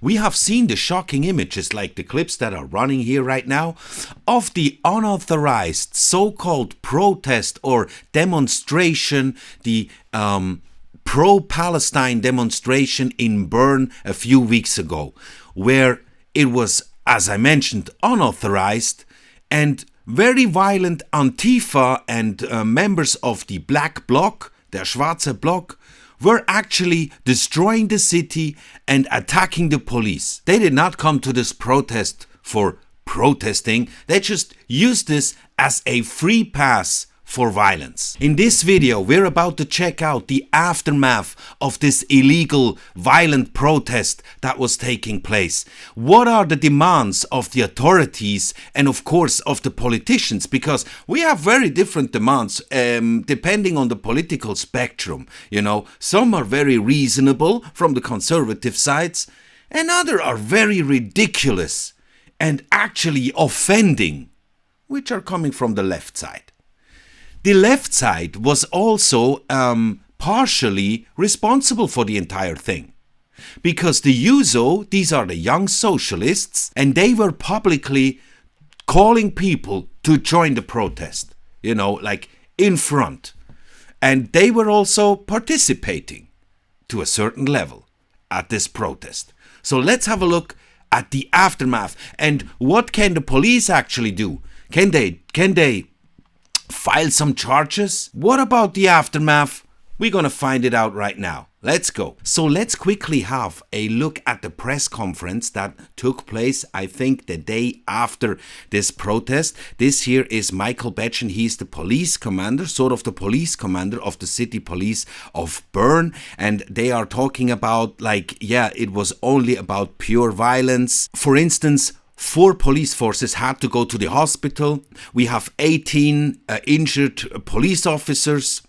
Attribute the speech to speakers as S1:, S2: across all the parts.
S1: We have seen the shocking images, like the clips that are running here right now, of the unauthorized so-called protest or demonstration, the pro-Palestine demonstration in Bern a few weeks ago, where it was, as I mentioned, unauthorized, and very violent Antifa and members of the Black Bloc, der Schwarze Bloc, were actually destroying the city and attacking the police. They did not come to this protest for protesting, they just used this as a free pass for violence. In this video, we're about to check out the aftermath of this illegal, violent protest that was taking place. What are the demands of the authorities and of course of the politicians? Because we have very different demands depending on the political spectrum. You know, some are very reasonable from the conservative sides, and others are very ridiculous and actually offending, which are coming from the left side. The left side was also partially responsible for the entire thing. Because the USO, these are the young socialists, and they were publicly calling people to join the protest, you know, like in front. And they were also participating to a certain level at this protest. So let's have a look at the aftermath. And what can the police actually do? Can they file some charges? What about the aftermath? We're gonna find it out right now. Let's go. So let's quickly have a look at the press conference that took place, I think, the day after this protest. This here is Michael Betchen. He's the police commander, sort of the police commander of the city police of Bern. And they are talking about, like, yeah, it was only about pure violence. For instance, 4 police forces had to go to the hospital. We have 18 injured police officers,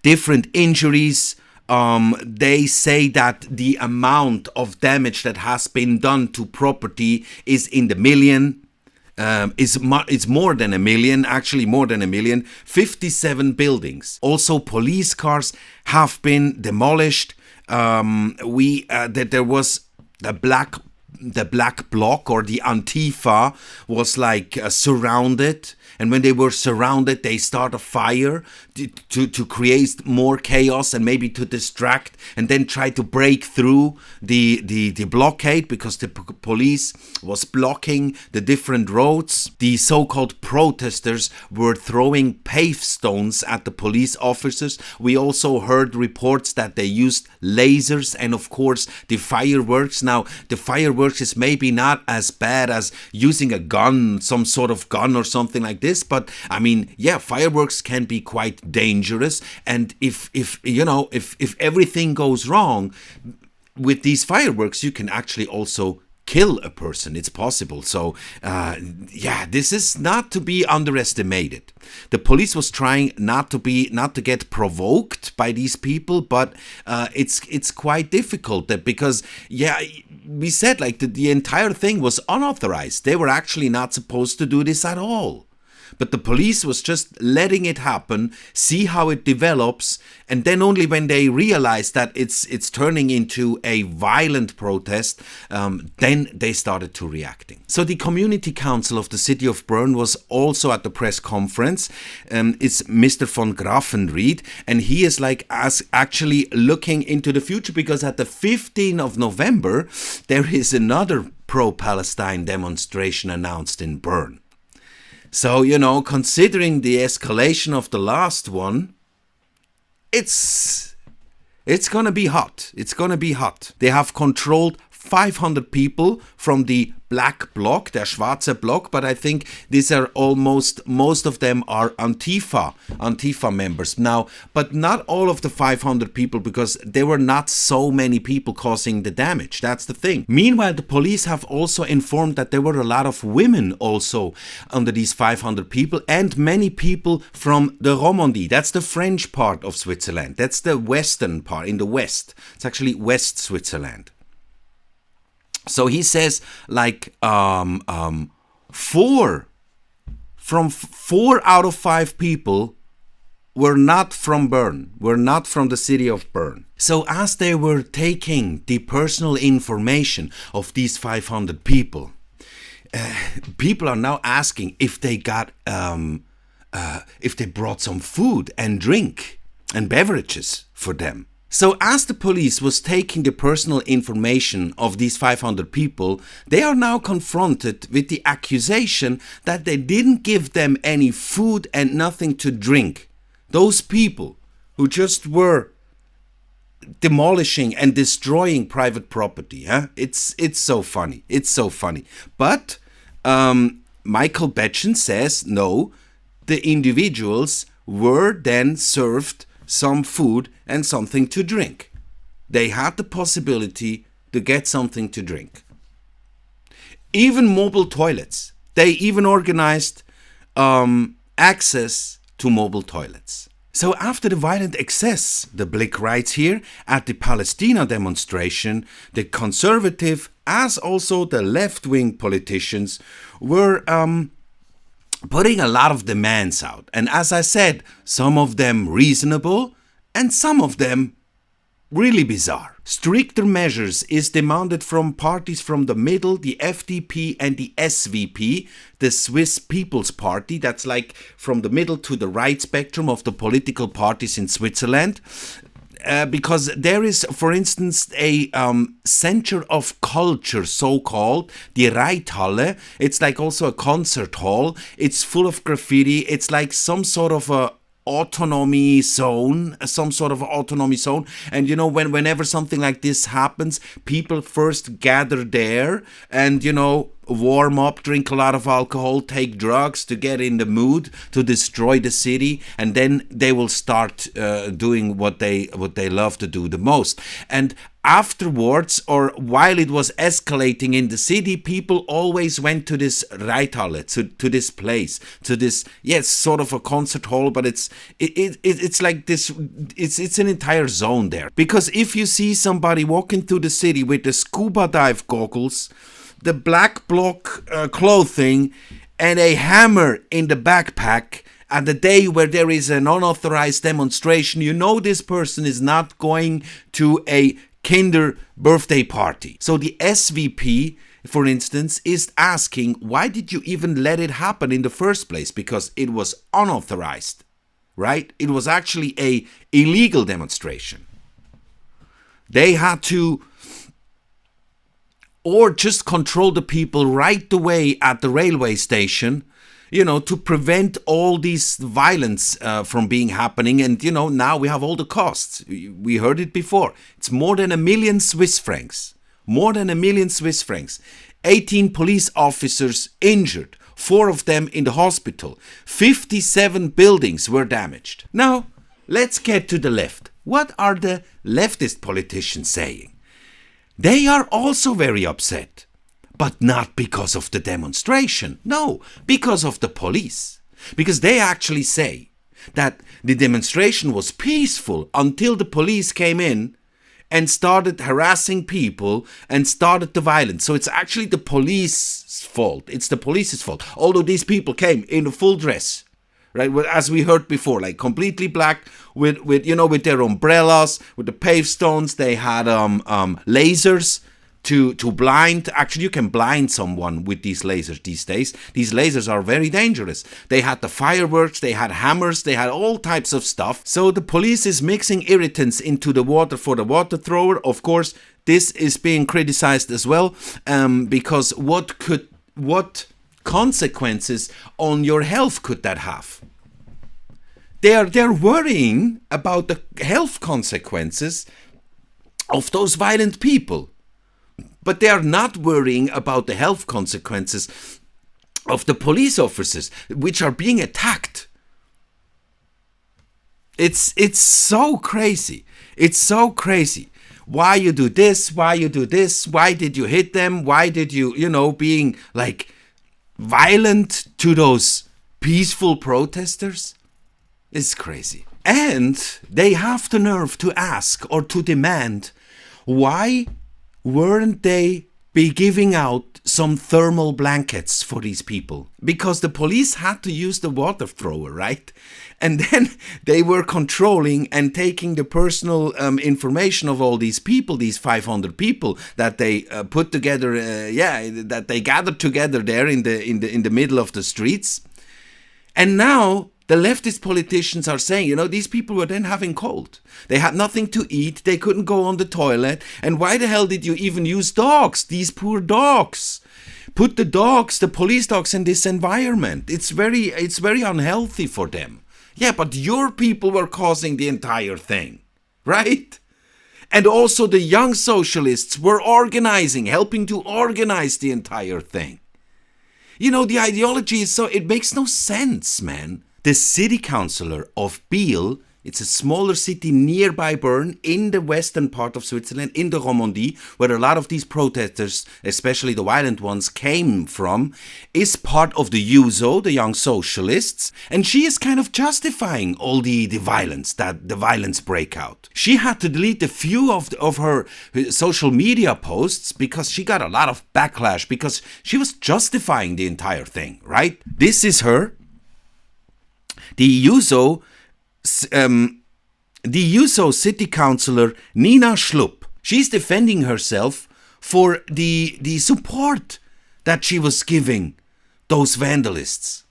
S1: different injuries. They say that the amount of damage that has been done to property is in the million. It's more than a million, actually more than a million. 57 buildings. Also, police cars have been demolished. That there was the Black Bloc, or the Antifa, was like surrounded, and when they were surrounded, they start a fire to create more chaos and maybe to distract, and then try to break through the blockade, because the police was blocking the different roads. The so-called protesters were throwing pave stones at the police officers. We also heard reports that they used lasers and of course the fireworks. Now, the fireworks is maybe not as bad as using a gun, some sort of gun or something like this, but I mean, yeah, fireworks can be quite dangerous, and if everything goes wrong with these fireworks, you can actually also kill a person. It's possible. So yeah, this is not to be underestimated. The police was trying not to get provoked by these people, but it's quite difficult, because yeah, we said, like, the entire thing was unauthorized. They were actually not supposed to do this at all. But the police was just letting it happen, see how it develops, and then only when they realized that it's turning into a violent protest, then they started to reacting. So the community council of the city of Bern was also at the press conference. It's Mr. von Grafenried, and he is actually looking into the future, because at the 15th of November there is another pro-Palestine demonstration announced in Bern. So, considering the escalation of the last one, it's gonna be hot. It's gonna be hot. They have controlled 500 people from the Black Bloc, der Schwarze Bloc, but I think these are most of them are Antifa members now, but not all of the 500 people, because there were not so many people causing the damage. That's the thing. Meanwhile, the police have also informed that there were a lot of women also under these 500 people, and many people from the Romandie. That's the French part of Switzerland. That's the western part, in the west. It's actually West Switzerland. So he says, like, 4 out of 5 people were not from Bern, were not from the city of Bern. So as they were taking the personal information of these 500 people, people are now asking if they got, if they brought some food and drink and beverages for them. So as the police was taking the personal information of these 500 people, they are now confronted with the accusation that they didn't give them any food and nothing to drink. Those people who just were demolishing and destroying private property. It's so funny. It's so funny. But Michael Betchen says, no, the individuals were then served some food and something to drink. They had the possibility to get something to drink. Even mobile toilets. They even organized access to mobile toilets. So after the violent excess, the Blick writes here, at the Palestina demonstration, the conservative as also the left-wing politicians were putting a lot of demands out. And as I said, some of them reasonable and some of them really bizarre. Stricter measures is demanded from parties from the middle, the FDP and the SVP, the Swiss People's Party. That's like from the middle to the right spectrum of the political parties in Switzerland. Because there is, for instance, a center of culture, so-called, die Reithalle. It's like also a concert hall. It's full of graffiti. It's like some sort of a autonomy zone, and you know, whenever something like this happens, people first gather there and, you know, warm up, drink a lot of alcohol, take drugs to get in the mood to destroy the city, and then they will start doing what they love to do the most. And afterwards, or while it was escalating in the city, people always went to this Reithalle, to this place, to this, yes, sort of a concert hall, but it's like this, it's an entire zone there. Because if you see somebody walking through the city with the scuba dive goggles, the black bloc clothing, and a hammer in the backpack, at the day where there is an unauthorized demonstration, you know this person is not going to a Kinder birthday party. So the SVP, for instance, is asking, why did you even let it happen in the first place? Because it was unauthorized, right? It was actually a illegal demonstration. They had to, or just control the people right away at the railway station, you know, to prevent all these violence from being happening. And, you know, now we have all the costs. We heard it before. It's more than 1 million Swiss francs. More than 1 million Swiss francs. 18 police officers injured. 4 of them in the hospital. 57 buildings were damaged. Now, let's get to the left. What are the leftist politicians saying? They are also very upset. But not because of the demonstration. No, because of the police. Because they actually say that the demonstration was peaceful until the police came in and started harassing people and started the violence. So it's actually the police's fault. It's the police's fault. Although these people came in a full dress, right? As we heard before, like completely black with their umbrellas, with the pave stones. They had lasers to blind. Actually, you can blind someone with these lasers these days. These lasers are very dangerous. They had the fireworks, they had hammers, they had all types of stuff. So the police is mixing irritants into the water for the water thrower. Of course, this is being criticized as well, because what consequences on your health could that have? They're worrying about the health consequences of those violent people. But they are not worrying about the health consequences of the police officers, which are being attacked. It's so crazy. It's so crazy. Why you do this? Why you do this? Why did you hit them? Why did you, being like violent to those peaceful protesters? It's crazy. And they have the nerve to ask or to demand, why weren't they be giving out some thermal blankets for these people because the police had to use the water thrower, right? And then they were controlling and taking the personal information of all these people, these 500 people that they put together, that they gathered together there in the middle of the streets. And now the leftist politicians are saying, these people were then having cold. They had nothing to eat. They couldn't go on the toilet. And why the hell did you even use dogs? These poor dogs. Put the police dogs in this environment. It's very unhealthy for them. Yeah, but your people were causing the entire thing, right? And also the young socialists were helping to organize the entire thing. The ideology is it makes no sense, man. The city councillor of Biel, it's a smaller city nearby Bern in the western part of Switzerland, in the Romandie, where a lot of these protesters, especially the violent ones, came from, is part of the USO, the Young Socialists, and she is kind of justifying all the violence breakout. She had to delete a few of her social media posts because she got a lot of backlash because she was justifying the entire thing, right? This is her. The USO city councillor Nina Schlupp. She's defending herself for the support that she was giving those vandalists.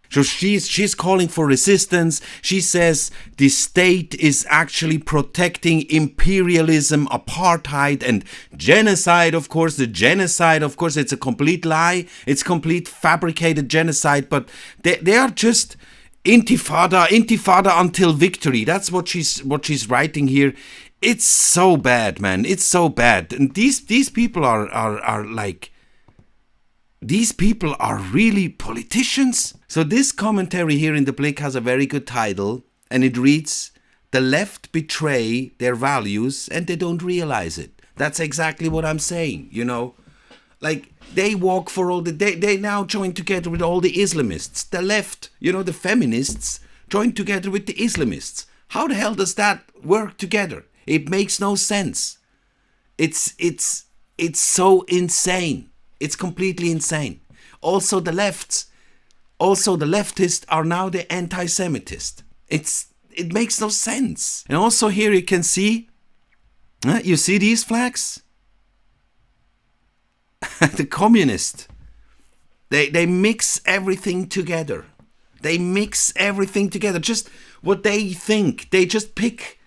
S1: So she's calling for resistance. She says the state is actually protecting imperialism, apartheid, and genocide. Of course, the genocide, it's a complete lie. It's complete fabricated genocide. But they are just intifada until victory. That's what she's writing here. It's so bad, man. It's so bad. And these people are like. These people are really politicians. So this commentary here in the Blick has a very good title, and it reads, "The left betray their values and they don't realize it." That's exactly what I'm saying, Like, they walk for all they now join together with all the Islamists. The left, the feminists, join together with the Islamists. How the hell does that work together? It makes no sense. It's so insane. It's completely insane. Also the leftists are now the anti-Semitist. It makes no sense. And also here you can see, you see these flags? The communists, they mix everything together. Just what they think. They just pick,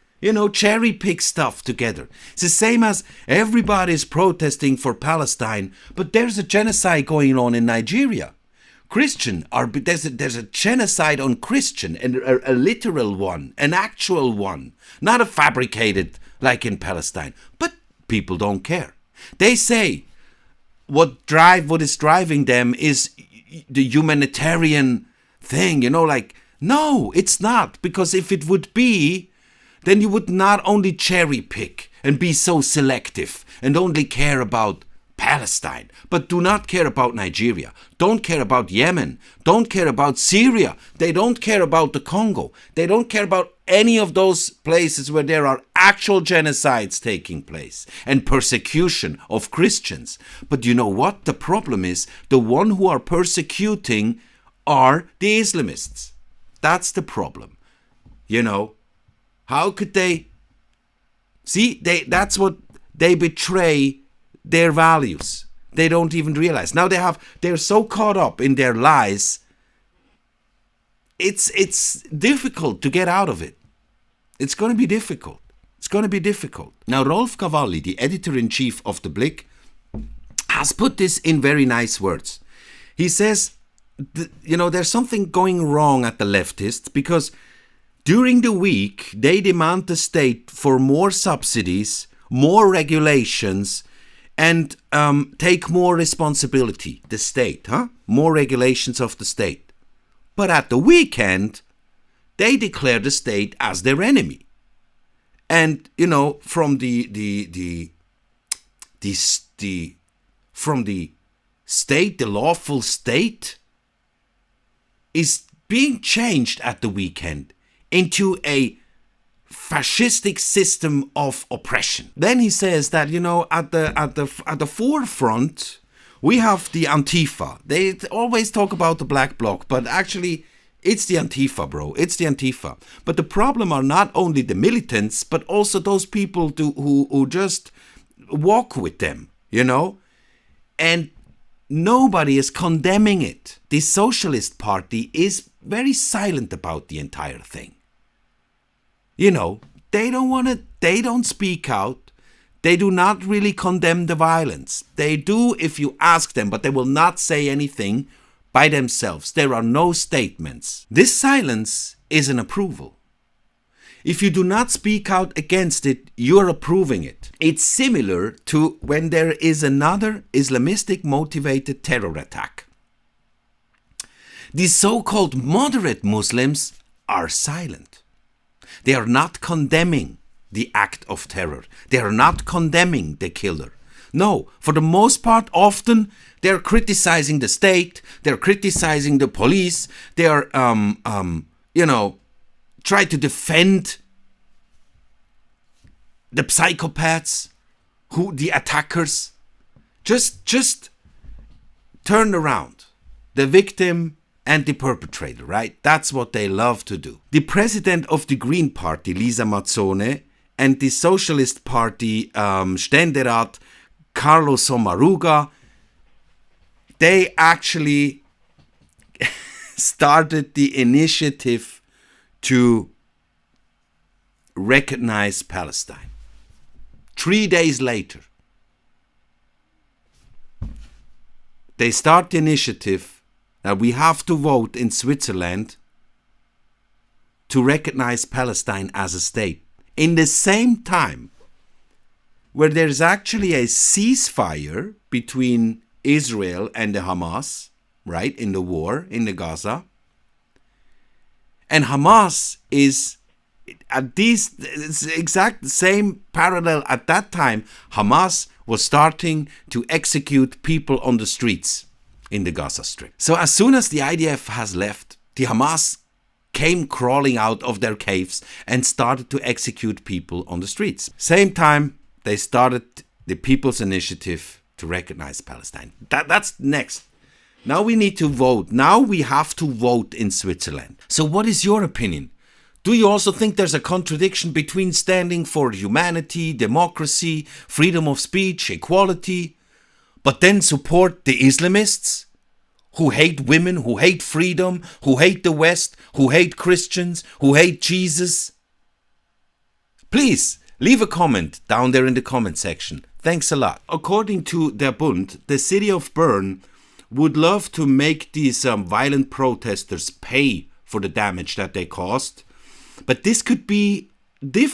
S1: cherry pick stuff together. It's the same as everybody's protesting for Palestine, but there's a genocide going on in Nigeria. There's a genocide on Christian, and a literal one, an actual one, not a fabricated like in Palestine. But people don't care. They say what is driving them is the humanitarian thing, no, it's not, because if it would be, then you would not only cherry pick and be so selective and only care about Palestine, but do not care about Nigeria, don't care about Yemen, don't care about Syria, they don't care about the Congo, they don't care about any of those places where there are actual genocides taking place and persecution of Christians. But you know what? The problem is the one who are persecuting are the Islamists. That's the problem. How could they see? That's what they betray their values. They don't even realize. Now they're so caught up in their lies. It's difficult to get out of it. It's going to be difficult. Now Rolf Cavalli, the editor-in-chief of the Blick, has put this in very nice words. He says, there's something going wrong at the leftists because during the week they demand the state for more subsidies, more regulations, and take more responsibility, the state, more regulations of the state. But at the weekend, they declare the state as their enemy. And, from the state, the lawful state, is being changed at the weekend into a fascistic system of oppression. Then he says that, at the forefront we have the Antifa. They always talk about the black bloc, but actually it's the Antifa, bro. It's the Antifa. But the problem are not only the militants, but also those people who just walk with them, and nobody is condemning it. The Socialist Party is very silent about the entire thing. They don't speak out. They do not really condemn the violence. They do if you ask them, but they will not say anything by themselves. There are no statements. This silence is an approval. If you do not speak out against it, you are approving it. It's similar to when there is another Islamistic motivated terror attack. These so-called moderate Muslims are silent. They are not condemning the act of terror. They are not condemning the killer. No, for the most part, often they're criticizing the state, they're criticizing the police, they are, try to defend the psychopaths, the attackers. Just turn around. The victim and the perpetrator, right? That's what they love to do. The president of the Green Party, Lisa Mazzone, and the Socialist Party Ständerat Carlo Sommaruga, they actually started the initiative to recognize Palestine. 3 days later, they start the initiative that we have to vote in Switzerland to recognize Palestine as a state. In the same time, where there's actually a ceasefire between Israel and the Hamas, right, in the war in the Gaza. And Hamas is at this exact same parallel at that time. Hamas was starting to execute people on the streets in the Gaza Strip. So as soon as the IDF has left, the Hamas came crawling out of their caves and started to execute people on the streets. Same time, they started the People's Initiative to recognize Palestine. That's next. Now we need to vote. Now we have to vote in Switzerland. So what is your opinion? Do you also think there's a contradiction between standing for humanity, democracy, freedom of speech, equality, but then support the Islamists who hate women, who hate freedom, who hate the West, who hate Christians, who hate Jesus? Please leave a comment down there in the comment section. Thanks a lot. According to Der Bund, the city of Bern would love to make these violent protesters pay for the damage that they caused. But this could be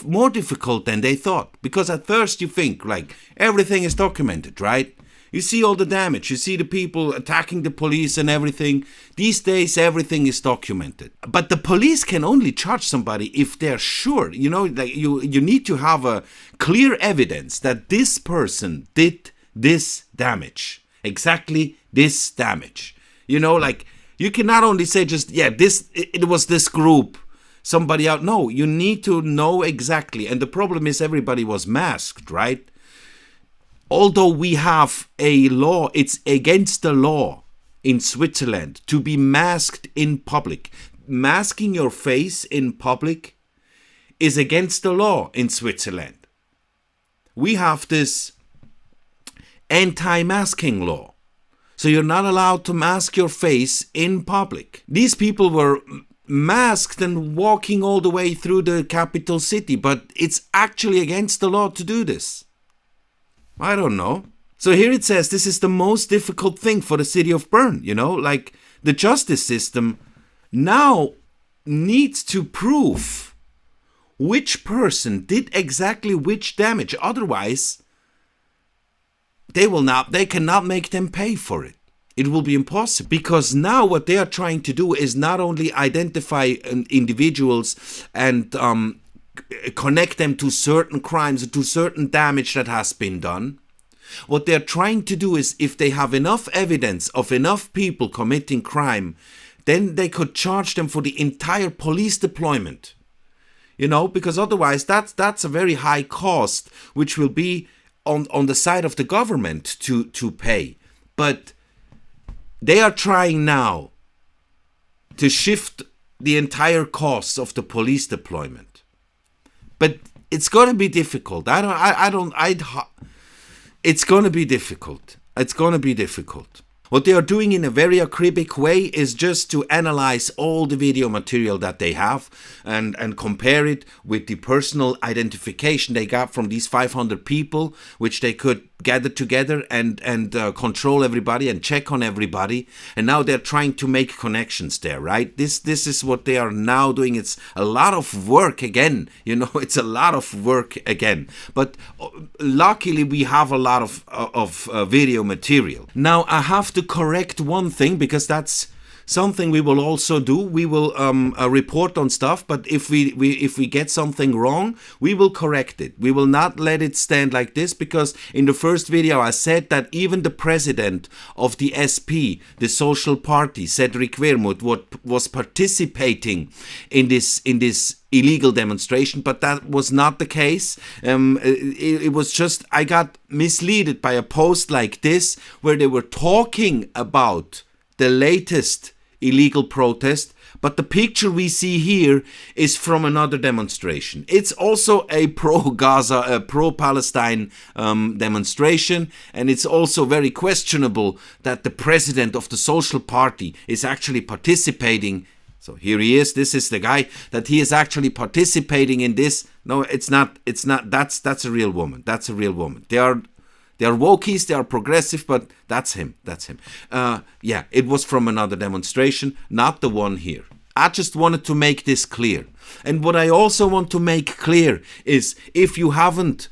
S1: more difficult than they thought. Because at first you think, like, everything is documented, right? You see all the damage. You see the people attacking the police and everything. These days, everything is documented. But the police can only charge somebody if they're sure. You know, like you need to have a clear evidence that this person did this damage. Exactly this damage. You know, like, you cannot only say just, yeah, it was this group, somebody out. No, you need to know exactly. And the problem is everybody was masked, right? Although we have a law, it's against the law in Switzerland to be masked in public. Masking your face in public is against the law in Switzerland. We have this anti-masking law. So you're not allowed to mask your face in public. These people were masked and walking all the way through the capital city, but it's actually against the law to do this. I don't know. So here it says this is the most difficult thing for the city of Bern, you know, like the justice system now needs to prove which person did exactly which damage. Otherwise, they cannot make them pay for it. It will be impossible, because now what they are trying to do is not only identify individuals and connect them to certain crimes, to certain damage that has been done. What they're trying to do is, if they have enough evidence of enough people committing crime, then they could charge them for the entire police deployment. because otherwise that's a very high cost, which will be on the side of the government to pay. But they are trying now to shift the entire costs of the police deployment. But it's going to be difficult. It's going to be difficult. It's going to be difficult. What they are doing in a very acribic way is just to analyze all the video material that they have and compare it with the personal identification they got from these 500 people, which they could gather together and control everybody and check on everybody. And now they're trying to make connections there, right? This is what they are now doing. It's a lot of work again. It's a lot of work again. But luckily we have a lot of video material. Now I have to correct one thing, because that's something we will also do. We will report on stuff, but if we get something wrong, we will correct it. We will not let it stand like this, because in the first video I said that even the president of the SP, the Social Party, Cedric Wermuth, was participating in this illegal demonstration, but that was not the case. It was just, I got misleaded by a post like this where they were talking about the latest illegal protest, but the picture we see here is from another demonstration. It's also a pro-Gaza, a pro-Palestine demonstration, and it's also very questionable that the president of the Social Party is actually participating. So here he is. This is the guy that he is actually participating in this. No, it's not. That's a real woman. That's a real woman. They are wokies, they are progressive, but that's him. It was from another demonstration, not the one here. I just wanted to make this clear. And what I also want to make clear is, if you haven't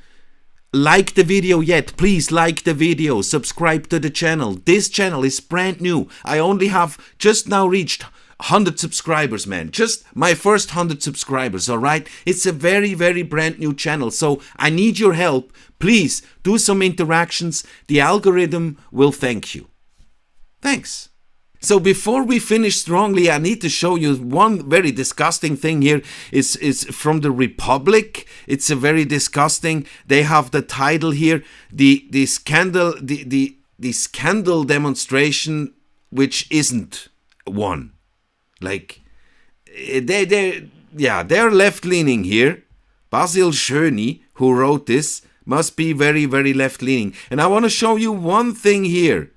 S1: liked the video yet, please like the video, subscribe to the channel. This channel is brand new. I only have just now reached 100 subscribers, man. Just my first 100 subscribers, all right? It's a very, very brand new channel, so I need your help. Please do some interactions. The algorithm will thank you. Thanks. So before we finish strongly, I need to show you one very disgusting thing here. Is from the Republic. It's a very disgusting. They have the title here, the scandal, the scandal demonstration, which isn't one. Like, they're left-leaning here. Basil Schöni, who wrote this, must be very, very left-leaning. And I want to show you one thing here,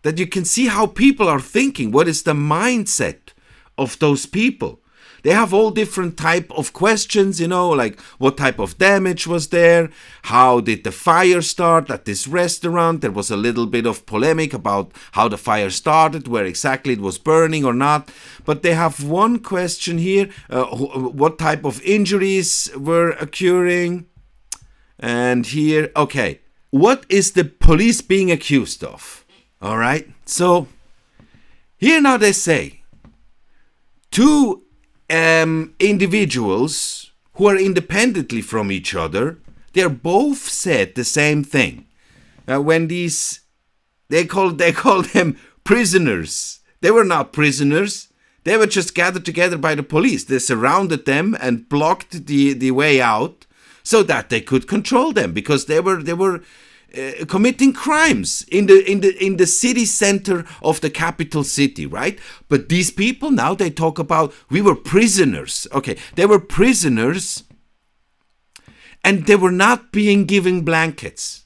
S1: that you can see how people are thinking. What is the mindset of those people? They have all different type of questions, like what type of damage was there? How did the fire start at this restaurant? There was a little bit of polemic about how the fire started, where exactly it was burning or not. But they have one question here. What type of injuries were occurring? And here, okay. What is the police being accused of? All right. So here now they say two individuals who are independently from each other, they're both said the same thing. When they call them prisoners. They were not prisoners. They were just gathered together by the police. They surrounded them and blocked the way out so that they could control them, because they were committing crimes in the city center of the capital city, right? But these people now, they talk about, we were prisoners. Okay, they were prisoners, and they were not being given blankets.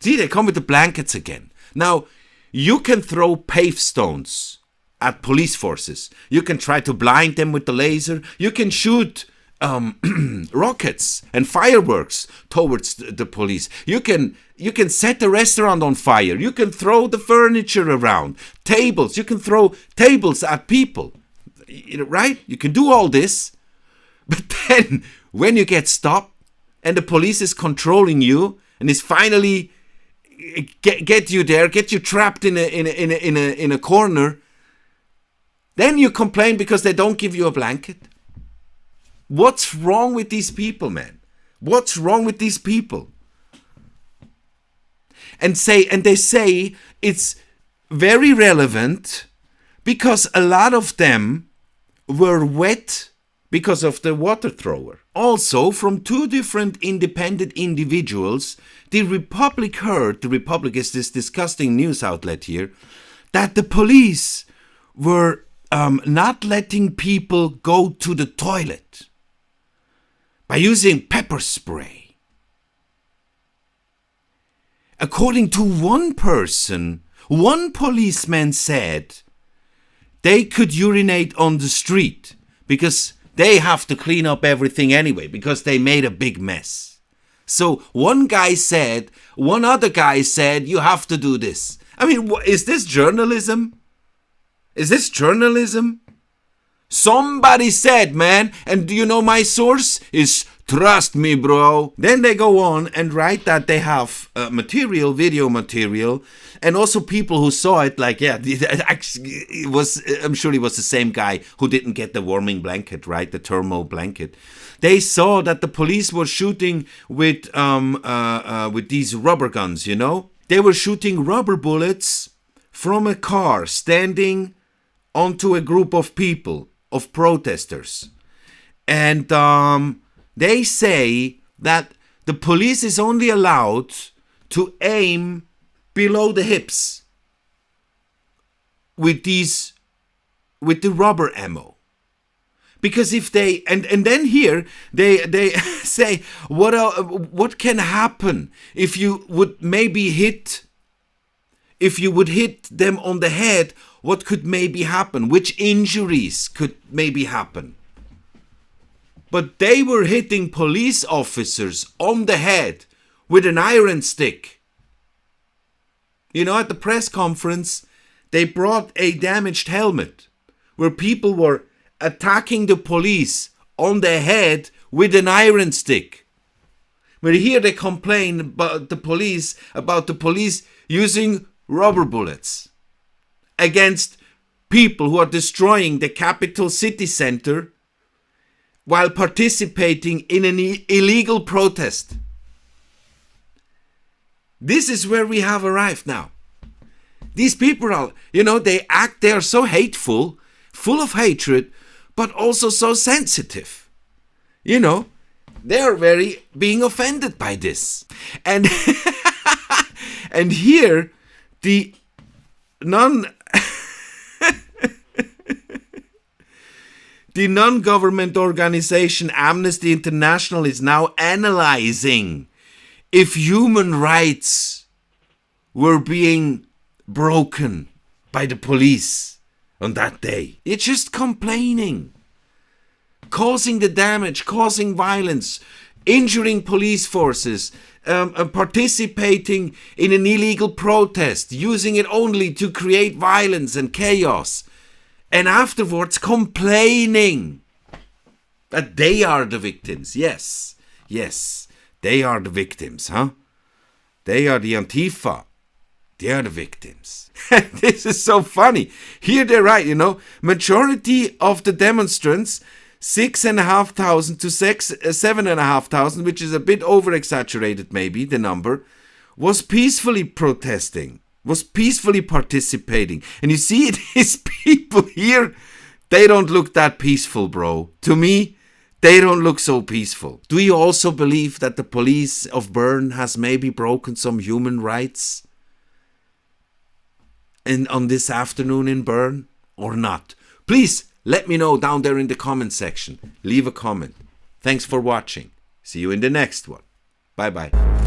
S1: See, they come with the blankets again. Now, you can throw pave stones at police forces. You can try to blind them with the laser. You can shoot rockets and fireworks towards the police. You can set the restaurant on fire. You can throw the furniture around, tables. You can throw tables at people, right? You can do all this, but then when you get stopped and the police is controlling you and is finally get you there, get you trapped in a corner, then you complain because they don't give you a blanket. What's wrong with these people, man? What's wrong with these people? And they say it's very relevant because a lot of them were wet because of the water thrower. Also, from two different independent individuals, the Republic heard, the Republic is this disgusting news outlet here, that the police were not letting people go to the toilet by using pepper spray. According to one person, one policeman said they could urinate on the street because they have to clean up everything anyway because they made a big mess. So one other guy said, you have to do this. I mean, is this journalism? Is this journalism? Somebody said, man, and do you know my source is trust me, bro. Then they go on and write that they have material, video material, and also people who saw it, like, yeah, it was, I'm sure it was the same guy who didn't get the warming blanket, right, the thermal blanket. They saw that the police were shooting with these rubber guns, you know. They were shooting rubber bullets from a car standing onto a group of people, of protesters. And they say that the police is only allowed to aim below the hips with the rubber ammo. Because if they, and then here, they say, what can happen if you would maybe hit, if you would hit them on the head, what could maybe happen? Which injuries could maybe happen? But they were hitting police officers on the head with an iron stick. You know, at the press conference, they brought a damaged helmet where people were attacking the police on the head with an iron stick. But here they complain about the police using rubber bullets against people who are destroying the capital city center while participating in an illegal protest. This is where we have arrived now. These people are, you know, they are so hateful, full of hatred, but also so sensitive. You know, they are very being offended by this. And and here the non-government organization Amnesty International is now analyzing if human rights were being broken by the police on that day. It's just complaining, causing the damage, causing violence, injuring police forces, participating in an illegal protest, using it only to create violence and chaos, and afterwards complaining that they are the victims. Yes, they are the victims, huh? They are the Antifa. They are the victims. This is so funny. Here they write, you know, majority of the demonstrants, 6,500 to 7,500, which is a bit over-exaggerated maybe, the number, was peacefully protesting, was peacefully participating. And you see, these people here, they don't look that peaceful, bro. To me, they don't look so peaceful. Do you also believe that the police of Bern has maybe broken some human rights on this afternoon in Bern, or not? Please let me know down there in the comment section. Leave a comment. Thanks for watching. See you in the next one. Bye bye.